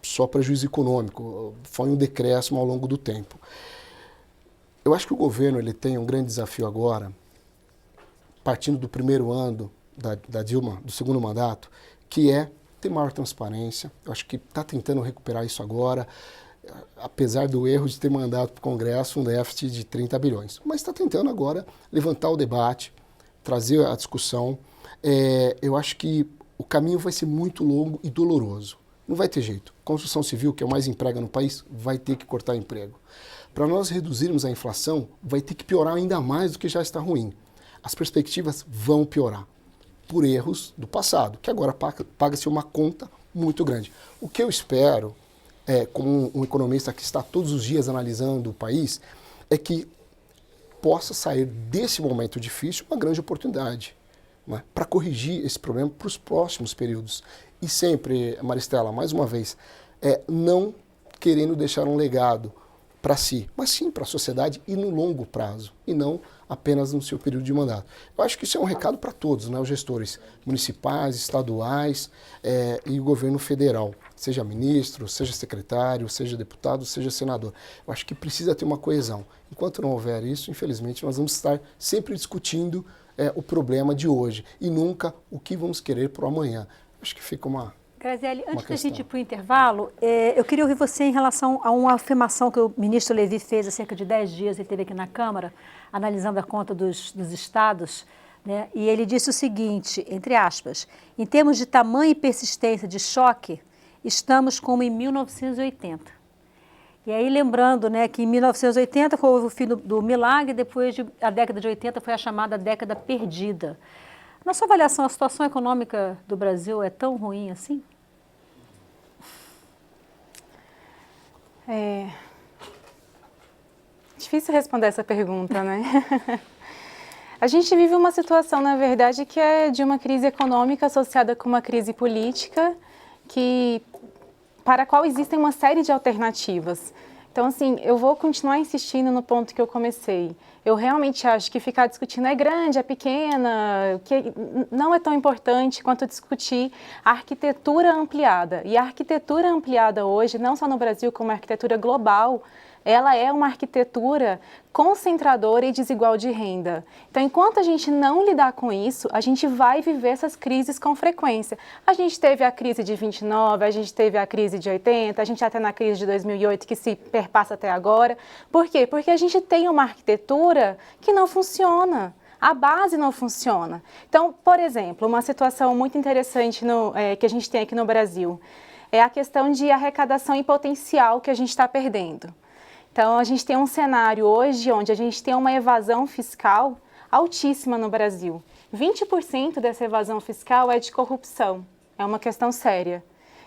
só prejuízo econômico, foi um decréscimo ao longo do tempo. Eu acho que o governo ele tem um grande desafio agora, partindo do primeiro ano da Dilma, do segundo mandato, que é ter maior transparência. Eu acho que está tentando recuperar isso agora, apesar do erro de ter mandado para o Congresso um déficit de 30 bilhões. Mas está tentando agora levantar o debate, trazer a discussão. Eu acho que o caminho vai ser muito longo e doloroso. Não vai ter jeito. Construção civil, que é o mais emprega no país, vai ter que cortar emprego. Para nós reduzirmos a inflação, vai ter que piorar ainda mais do que já está ruim. As perspectivas vão piorar por erros do passado, que agora paga-se uma conta muito grande. O que eu espero, como um economista que está todos os dias analisando o país, é que possa sair desse momento difícil uma grande oportunidade, né, para corrigir esse problema para os próximos períodos. E sempre, Maristela, mais uma vez, não querendo deixar um legado para si, mas sim para a sociedade e no longo prazo, e não apenas no seu período de mandato. Eu acho que isso é um recado para todos, né, os gestores municipais, estaduais e o governo federal, seja ministro, seja secretário, seja deputado, seja senador. Eu acho que precisa ter uma coesão. Enquanto não houver isso, infelizmente, nós vamos estar sempre discutindo o problema de hoje e nunca o que vamos querer para o amanhã. Acho que fica uma... Graziele, antes da gente ir para o intervalo, eu queria ouvir você em relação a uma afirmação que o ministro Levi fez há cerca de 10 dias, ele esteve aqui na Câmara, analisando a conta dos estados, né? E ele disse o seguinte, entre aspas, em termos de tamanho e persistência de choque, estamos como em 1980. E aí lembrando, né, que em 1980 foi o fim do milagre, depois a década de 80 foi a chamada década perdida. Na sua avaliação, a situação econômica do Brasil é tão ruim assim? Difícil responder essa pergunta, né? A gente vive uma situação, na verdade, que é de uma crise econômica associada com uma crise política, para a qual existem uma série de alternativas. Então, assim, eu vou continuar insistindo no ponto que eu comecei. Eu realmente acho que ficar discutindo é grande, é pequena, que não é tão importante quanto discutir a arquitetura ampliada. E a arquitetura ampliada hoje, não só no Brasil, como a arquitetura global, ela é uma arquitetura concentradora e desigual de renda. Então, enquanto a gente não lidar com isso, a gente vai viver essas crises com frequência. A gente teve a crise de 29, a gente teve a crise de 80, a gente até na crise de 2008 que se perpassa até agora. Por quê? Porque a gente tem uma arquitetura que não funciona. A base não funciona. Então, por exemplo, uma situação muito interessante que a gente tem aqui no Brasil é a questão de arrecadação em potencial que a gente está perdendo. Então, a gente tem um cenário hoje onde a gente tem uma evasão fiscal altíssima no Brasil. 20% dessa evasão fiscal é de corrupção, é uma questão séria.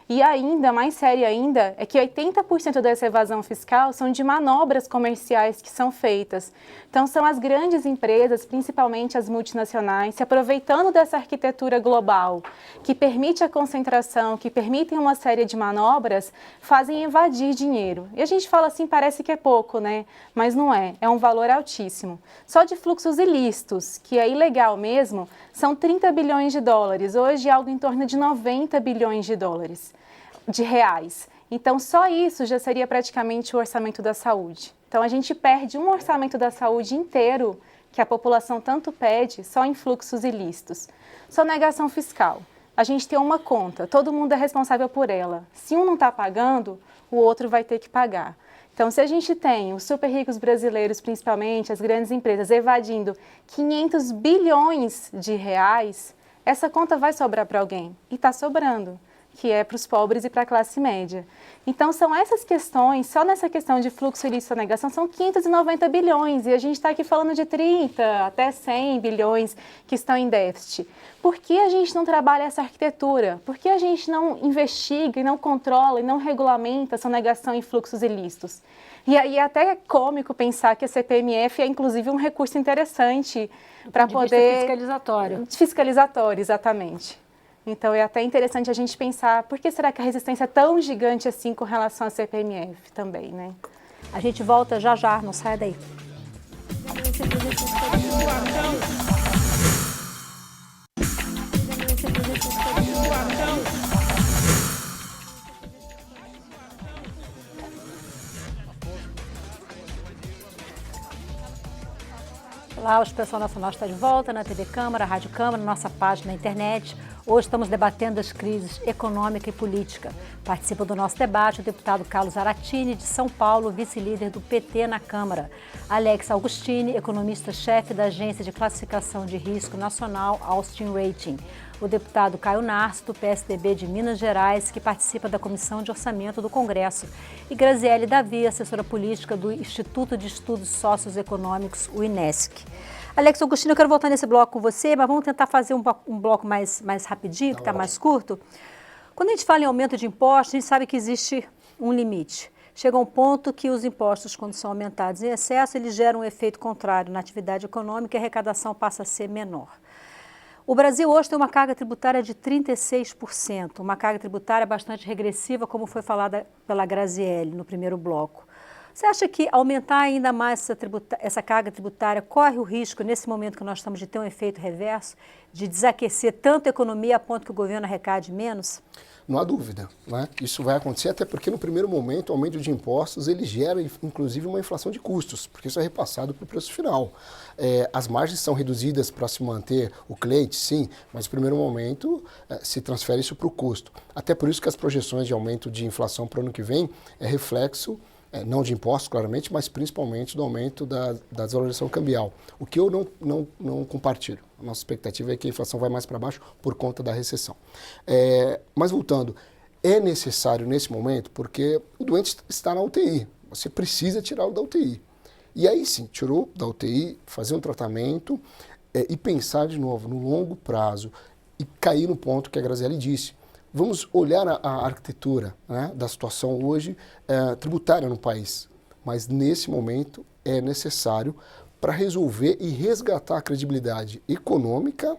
E ainda, mais séria ainda, é que 80% dessa evasão fiscal são de manobras comerciais que são feitas. Então, são as grandes empresas, principalmente as multinacionais, se aproveitando dessa arquitetura global, que permite a concentração, que permitem uma série de manobras, fazem evadir dinheiro. E a gente fala assim, parece que é pouco, né? Mas não é, é um valor altíssimo. Só de fluxos ilícitos, que é ilegal mesmo, são 30 bilhões de dólares. Hoje, algo em torno de 90 bilhões de dólares. De reais. Então, só isso já seria praticamente o orçamento da saúde. Então, a gente perde um orçamento da saúde inteiro, que a população tanto pede, só em fluxos ilícitos. Sonegação fiscal. A gente tem uma conta, todo mundo é responsável por ela. Se um não está pagando, o outro vai ter que pagar. Então, se a gente tem os super ricos brasileiros, principalmente as grandes empresas, evadindo 500 bilhões de reais, essa conta vai sobrar para alguém. E está sobrando. que é para os pobres e para a classe média. Então, são essas questões, só nessa questão de fluxo ilícito e sonegação, são 590 bilhões, e a gente está aqui falando de 30 até 100 bilhões que estão em déficit. Por que a gente não trabalha essa arquitetura? Por que a gente não investiga e não controla e não regulamenta a sonegação e fluxos ilícitos? E aí é até cômico pensar que a CPMF é, inclusive, um recurso interessante para poder... fiscalizatório. Fiscalizatório, exatamente. Então, é até interessante a gente pensar por que será que a resistência é tão gigante assim com relação à CPMF também, né? A gente volta já já, não saia daí. Olá, o Expressão Nacional está de volta na TV Câmara, Rádio Câmara, nossa página na internet. Hoje estamos debatendo as crises econômica e política. Participa do nosso debate o deputado Carlos Zaratini, de São Paulo, vice-líder do PT na Câmara. Alex Augustini, economista-chefe da Agência de Classificação de Risco Nacional, Austin Rating. O deputado Caio Narcio, do PSDB de Minas Gerais, que participa da Comissão de Orçamento do Congresso. E Graziele Davi, assessora política do Instituto de Estudos Socioeconômicos, o INESC. Alex Augustini, eu quero voltar nesse bloco com você, mas vamos tentar fazer um bloco mais rapidinho, que está mais curto. Quando a gente fala em aumento de impostos, a gente sabe que existe um limite. Chega um ponto que os impostos, quando são aumentados em excesso, eles geram um efeito contrário na atividade econômica e a arrecadação passa a ser menor. O Brasil hoje tem uma carga tributária de 36%, uma carga tributária bastante regressiva, como foi falada pela Graziele no primeiro bloco. Você acha que aumentar ainda mais essa carga tributária corre o risco, nesse momento que nós estamos, de ter um efeito reverso, de desaquecer tanto a economia a ponto que o governo arrecade menos? Não há dúvida, né? Isso vai acontecer até porque no primeiro momento o aumento de impostos ele gera inclusive uma inflação de custos, porque isso é repassado para o preço final. As margens são reduzidas para se manter o cliente, sim, mas no primeiro momento se transfere isso para o custo. Até por isso que as projeções de aumento de inflação para o ano que vem é reflexo não de impostos, claramente, mas principalmente do aumento da desvalorização cambial, o que eu não compartilho. A nossa expectativa é que a inflação vai mais para baixo por conta da recessão. Mas voltando, é necessário nesse momento porque o doente está na UTI, você precisa tirá-lo da UTI. E aí sim, tirou da UTI, fazer um tratamento e pensar de novo no longo prazo e cair no ponto que a Graziele disse. Vamos olhar a arquitetura, né, da situação hoje tributária no país, mas nesse momento é necessário para resolver e resgatar a credibilidade econômica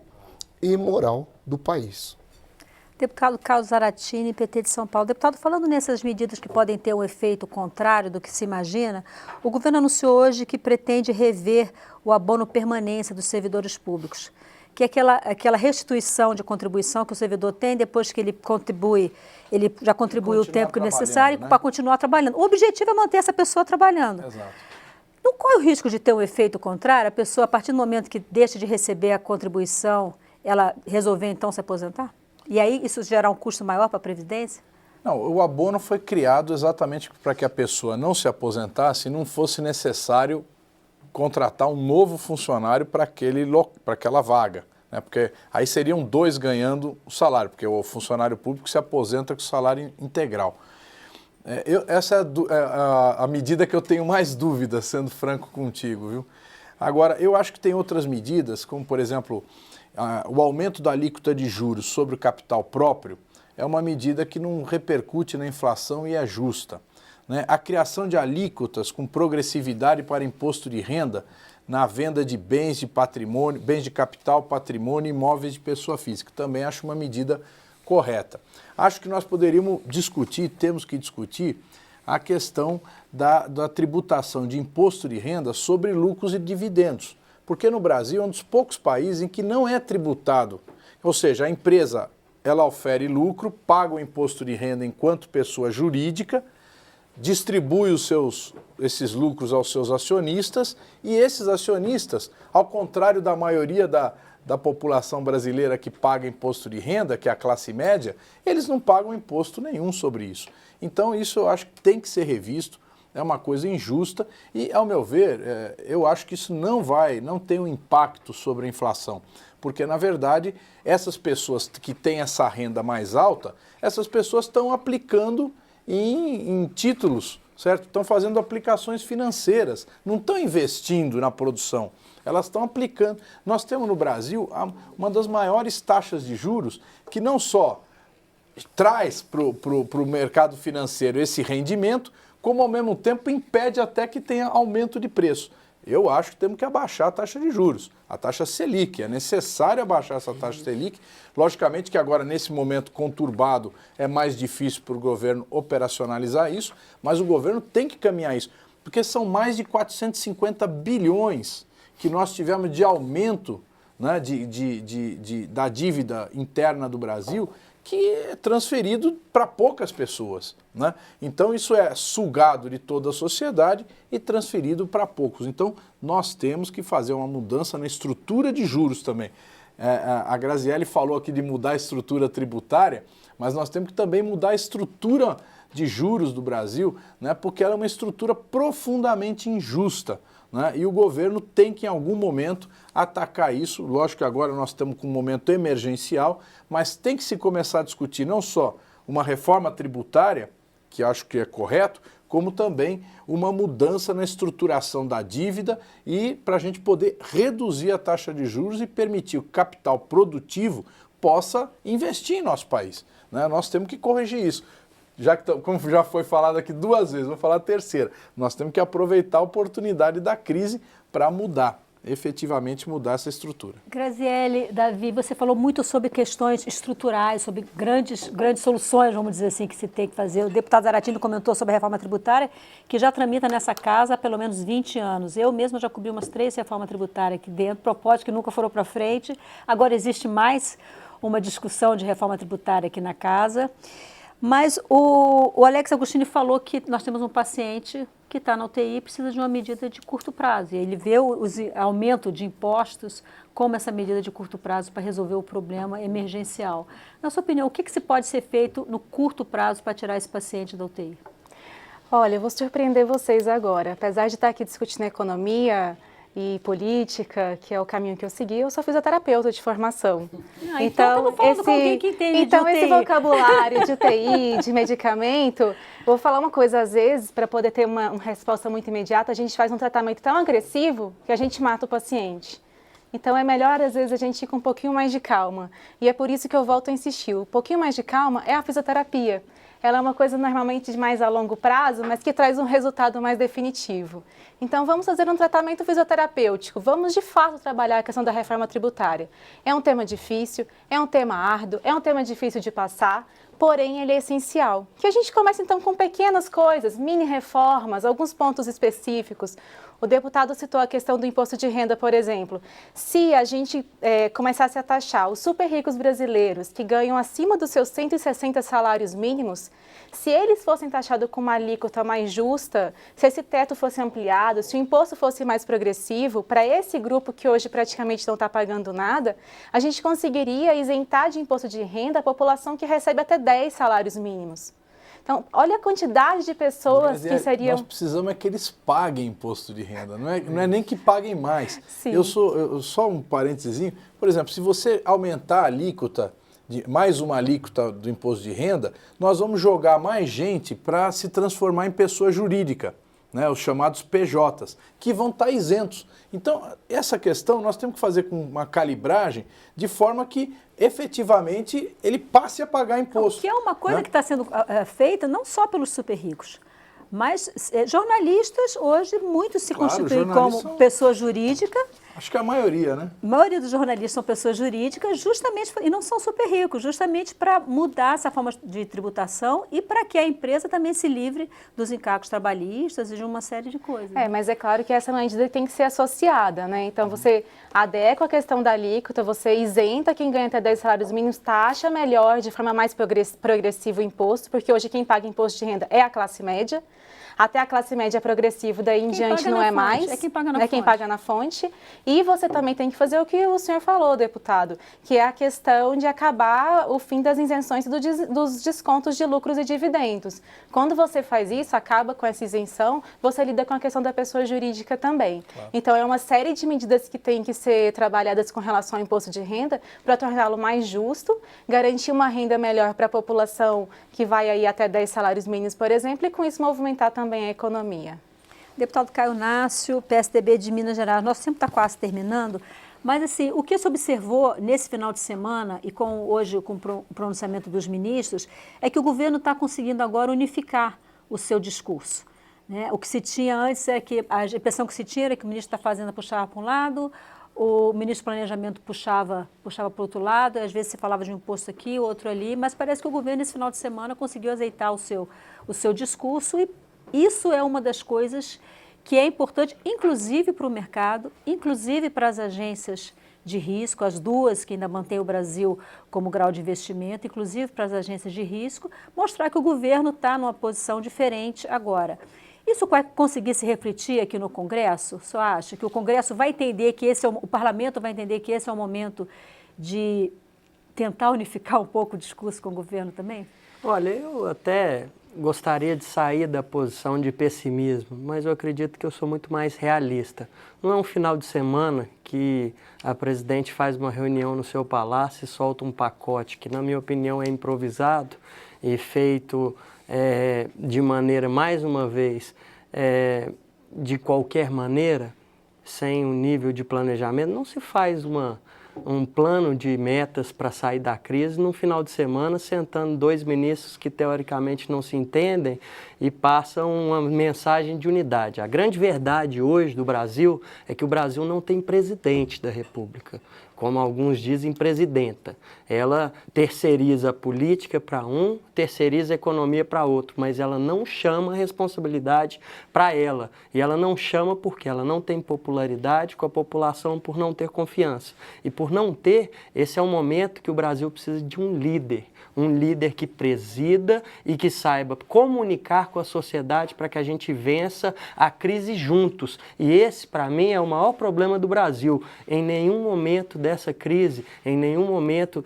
e moral do país. Deputado Carlos Zaratini, PT de São Paulo. Deputado, falando nessas medidas que podem ter um efeito contrário do que se imagina, o governo anunciou hoje que pretende rever o abono permanência dos servidores públicos, que é aquela restituição de contribuição que o servidor tem depois que ele contribui, ele já contribuiu o tempo que necessário, né, para continuar trabalhando. O objetivo é manter essa pessoa trabalhando. Exato. Não corre o risco de ter um efeito contrário? A pessoa, a partir do momento que deixa de receber a contribuição, ela resolver então se aposentar? E aí isso gerar um custo maior para a Previdência? Não, o abono foi criado exatamente para que a pessoa não se aposentasse e não fosse necessário contratar um novo funcionário para aquela vaga, né? Porque aí seriam dois ganhando o salário, porque o funcionário público se aposenta com o salário integral. Essa é a medida que eu tenho mais dúvida, sendo franco contigo, viu? Agora, eu acho que tem outras medidas, como, por exemplo, o aumento da alíquota de juros sobre o capital próprio é uma medida que não repercute na inflação e é justa, né? A criação de alíquotas com progressividade para imposto de renda na venda de bens de patrimônio, bens de capital, patrimônio e imóveis de pessoa física, também acho uma medida correta. Acho que nós poderíamos discutir, temos que discutir, a questão da tributação de imposto de renda sobre lucros e dividendos, porque no Brasil é um dos poucos países em que não é tributado, ou seja, a empresa ela ofere lucro, paga o imposto de renda enquanto pessoa jurídica, distribui esses lucros aos seus acionistas e esses acionistas, ao contrário da maioria da população brasileira que paga imposto de renda, que é a classe média, eles não pagam imposto nenhum sobre isso. Então isso eu acho que tem que ser revisto. é uma coisa injusta e, ao meu ver, eu acho que isso não tem um impacto sobre a inflação, porque, na verdade, essas pessoas que têm essa renda mais alta, essas pessoas estão aplicando em títulos, certo? Estão fazendo aplicações financeiras, não estão investindo na produção, elas estão aplicando. Nós temos no Brasil uma das maiores taxas de juros que não só traz para o mercado financeiro esse rendimento, como ao mesmo tempo impede até que tenha aumento de preço. Eu acho que temos que abaixar a taxa de juros, a taxa Selic. É necessário abaixar essa taxa Selic. Logicamente que agora, nesse momento conturbado, é mais difícil para o governo operacionalizar isso, mas o governo tem que caminhar isso, porque são mais de 450 bilhões que nós tivemos de aumento, né, da dívida interna do Brasil, que é transferido para poucas pessoas, né? Então isso é sugado de toda a sociedade e transferido para poucos. Então nós temos que fazer uma mudança na estrutura de juros também. A Graziele falou aqui de mudar a estrutura tributária, mas nós temos que também mudar a estrutura de juros do Brasil, né? Porque ela é uma estrutura profundamente injusta, né? E o governo tem que, em algum momento, atacar isso. Lógico que agora nós estamos com um momento emergencial, mas tem que se começar a discutir não só uma reforma tributária, que acho que é correto, como também uma mudança na estruturação da dívida e para a gente poder reduzir a taxa de juros e permitir que o capital produtivo possa investir em nosso país, né? Nós temos que corrigir isso. Como já foi falado aqui 2 vezes, vou falar a terceira, nós temos que aproveitar a oportunidade da crise para efetivamente mudar essa estrutura. Graziele, Davi, você falou muito sobre questões estruturais, sobre grandes soluções, vamos dizer assim, que se tem que fazer. O deputado Zaratini comentou sobre a reforma tributária, que já tramita nessa casa há pelo menos 20 anos. Eu mesma já cobri umas 3 reformas tributárias aqui dentro, propósitos que nunca foram para frente. Agora existe mais uma discussão de reforma tributária aqui na casa. Mas o Alex Agostini falou que nós temos um paciente que está na UTI e precisa de uma medida de curto prazo. E ele vê o aumento de impostos como essa medida de curto prazo para resolver o problema emergencial. Na sua opinião, o que se pode ser feito no curto prazo para tirar esse paciente da UTI? Olha, eu vou surpreender vocês agora. Apesar de estar aqui discutindo economia e política, que é o caminho que eu segui, eu sou fisioterapeuta de formação. Então esse vocabulário de UTI, de medicamento, vou falar uma coisa, às vezes, para poder ter uma resposta muito imediata, a gente faz um tratamento tão agressivo que a gente mata o paciente. Então é melhor, às vezes, a gente ir com um pouquinho mais de calma. E é por isso que eu volto a insistir. Um pouquinho mais de calma é a fisioterapia. Ela é uma coisa normalmente de mais a longo prazo, mas que traz um resultado mais definitivo. Então vamos fazer um tratamento fisioterapêutico, vamos de fato trabalhar a questão da reforma tributária. É um tema difícil, é um tema árduo, é um tema difícil de passar, porém ele é essencial. Que a gente comece então com pequenas coisas, mini reformas, alguns pontos específicos. O deputado citou a questão do imposto de renda, por exemplo. Se a gente começasse a taxar os super ricos brasileiros que ganham acima dos seus 160 salários mínimos, se eles fossem taxados com uma alíquota mais justa, se esse teto fosse ampliado, se o imposto fosse mais progressivo, para esse grupo que hoje praticamente não está pagando nada, a gente conseguiria isentar de imposto de renda a população que recebe até 10 salários mínimos. Então, olha a quantidade de pessoas que seriam... Nós precisamos é que eles paguem imposto de renda, não é nem que paguem mais. Sim. Só um parênteses, por exemplo, se você aumentar a alíquota, mais uma alíquota do imposto de renda, nós vamos jogar mais gente para se transformar em pessoa jurídica, né, os chamados PJs, que vão estar isentos. Então, essa questão nós temos que fazer com uma calibragem de forma que efetivamente ele passe a pagar imposto. Que é uma coisa, né, que está sendo feita não só pelos super ricos, mas jornalistas hoje muitos se constituem como pessoa jurídica. Acho que a maioria, né? A maioria dos jornalistas são pessoas jurídicas, justamente, e não são super ricos, justamente para mudar essa forma de tributação e para que a empresa também se livre dos encargos trabalhistas e de uma série de coisas. Mas é claro que essa medida tem que ser associada, né? Então, você adequa a questão da alíquota, você isenta quem ganha até 10 salários mínimos, taxa melhor, de forma mais progressiva o imposto, porque hoje quem paga imposto de renda é a classe média. Até a classe média é progressivo, daí em diante não é mais. É quem paga na fonte. É quem paga na fonte. E você também tem que fazer o que o senhor falou, deputado, que é a questão de acabar o fim das isenções dos descontos de lucros e dividendos. Quando você faz isso, acaba com essa isenção, você lida com a questão da pessoa jurídica também. Claro. Então, é uma série de medidas que tem que ser trabalhadas com relação ao imposto de renda para torná-lo mais justo, garantir uma renda melhor para a população que vai aí até 10 salários mínimos, por exemplo, e com isso movimentar também a economia. Deputado Caio Nácio, PSDB de Minas Gerais, nosso tempo está quase terminando, mas assim, o que se observou nesse final de semana e hoje com o pronunciamento dos ministros, é que o governo está conseguindo agora unificar o seu discurso. Né? O que se tinha antes é que a impressão que se tinha era que o ministro da Fazenda puxava para um lado, o ministro do Planejamento puxava para o outro lado, às vezes se falava de um imposto aqui, outro ali, mas parece que o governo nesse final de semana conseguiu azeitar o seu discurso e isso é uma das coisas que é importante, inclusive para o mercado, inclusive para as agências de risco, as duas que ainda mantêm o Brasil como grau de investimento, inclusive para as agências de risco, mostrar que o governo está numa posição diferente agora. Isso vai conseguir se refletir aqui no Congresso? Você acha que o Congresso vai entender que o Parlamento vai entender que esse é o momento de tentar unificar um pouco o discurso com o governo também? Olha, eu até gostaria de sair da posição de pessimismo, mas eu acredito que eu sou muito mais realista. Não é um final de semana que a presidente faz uma reunião no seu palácio e solta um pacote que, na minha opinião, é improvisado e feito de maneira, mais uma vez, de qualquer maneira, sem um nível de planejamento. Não se faz um plano de metas para sair da crise num final de semana, sentando dois ministros que teoricamente não se entendem e passam uma mensagem de unidade. A grande verdade hoje do Brasil é que o Brasil não tem presidente da República, como alguns dizem, presidenta. Ela terceiriza a política para um, terceiriza a economia para outro, mas ela não chama a responsabilidade para ela. E ela não chama porque ela não tem popularidade com a população por não ter confiança. E por não ter, esse é o momento que o Brasil precisa de um líder que presida e que saiba comunicar com a sociedade para que a gente vença a crise juntos. E esse, para mim, é o maior problema do Brasil. Em nenhum momento dessa crise, em nenhum momento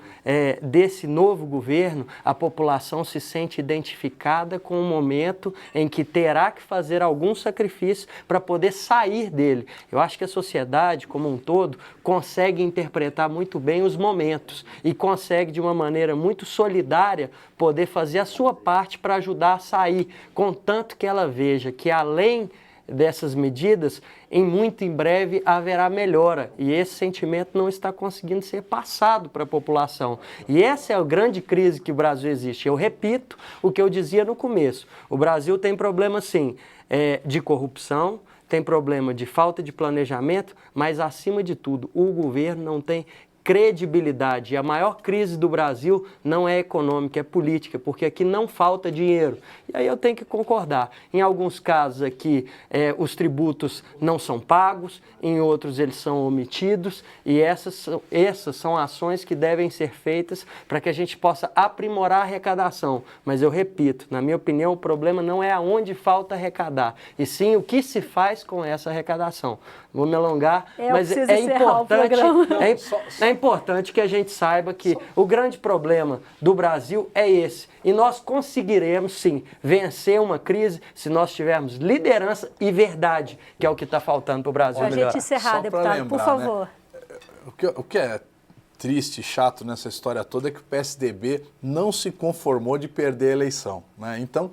desse novo governo, a população se sente identificada com o momento em que terá que fazer algum sacrifício para poder sair dele. Eu acho que a sociedade, como um todo, consegue interpretar muito bem os momentos e consegue, de uma maneira muito solidária, poder fazer a sua parte para ajudar a sair, contanto que ela veja que, além dessas medidas, muito em breve haverá melhora. E esse sentimento não está conseguindo ser passado para a população. E essa é a grande crise que o Brasil existe. Eu repito o que eu dizia no começo. O Brasil tem problema, sim, de corrupção, tem problema de falta de planejamento, mas, acima de tudo, o governo não tem credibilidade. E a maior crise do Brasil não é econômica, é política, porque aqui não falta dinheiro. E aí eu tenho que concordar. Em alguns casos aqui os tributos não são pagos, em outros eles são omitidos, e essas são ações que devem ser feitas para que a gente possa aprimorar a arrecadação. Mas eu repito, na minha opinião, o problema não é aonde falta arrecadar, e sim o que se faz com essa arrecadação. Vou me alongar, mas é importante que a gente saiba que o grande problema do Brasil é esse. E nós conseguiremos, sim, vencer uma crise se nós tivermos liderança e verdade, que é o que está faltando para o Brasil melhorar. Para a gente encerrar, deputado, por favor. Né? O que é triste e chato nessa história toda é que o PSDB não se conformou de perder a eleição. Né? Então,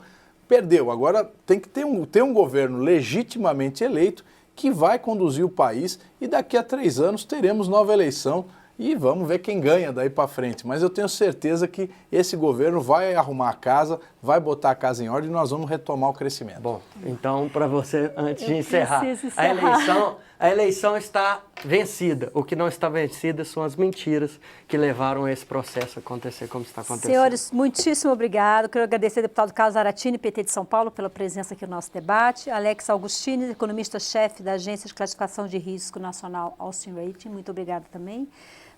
perdeu. Agora tem que ter um governo legitimamente eleito que vai conduzir o país e daqui a 3 anos teremos nova eleição e vamos ver quem ganha daí para frente. Mas eu tenho certeza que esse governo vai arrumar a casa, vai botar a casa em ordem e nós vamos retomar o crescimento. Bom, então para você, antes de encerrar, a eleição está vencida. O que não está vencida são as mentiras que levaram a esse processo acontecer como está acontecendo. Senhores, muitíssimo obrigado. Quero agradecer ao deputado Carlos Zaratini, PT de São Paulo, pela presença aqui no nosso debate. Alex Augustini, economista-chefe da Agência de Classificação de Risco Nacional Austin Rating. Muito obrigada também.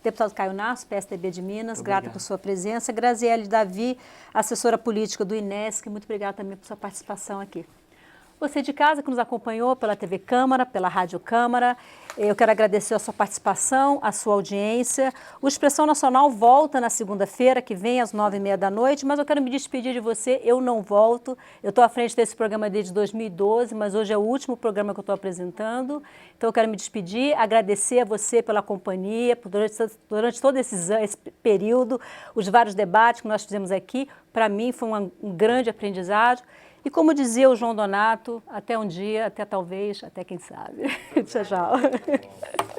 Deputado Caio Nácio, PSDB de Minas, grata por sua presença. Graziele Davi, assessora política do INESC, muito obrigada também por sua participação aqui. Você de casa que nos acompanhou pela TV Câmara, pela Rádio Câmara, eu quero agradecer a sua participação, a sua audiência. O Expressão Nacional volta na segunda-feira, que vem às 9h30 da noite, mas eu quero me despedir de você, eu não volto. Eu estou à frente desse programa desde 2012, mas hoje é o último programa que eu estou apresentando. Então eu quero me despedir, agradecer a você pela companhia, durante todo esse período, os vários debates que nós fizemos aqui. Para mim foi um grande aprendizado. E como dizia o João Donato, até um dia, até talvez, até quem sabe. Tchau, tchau.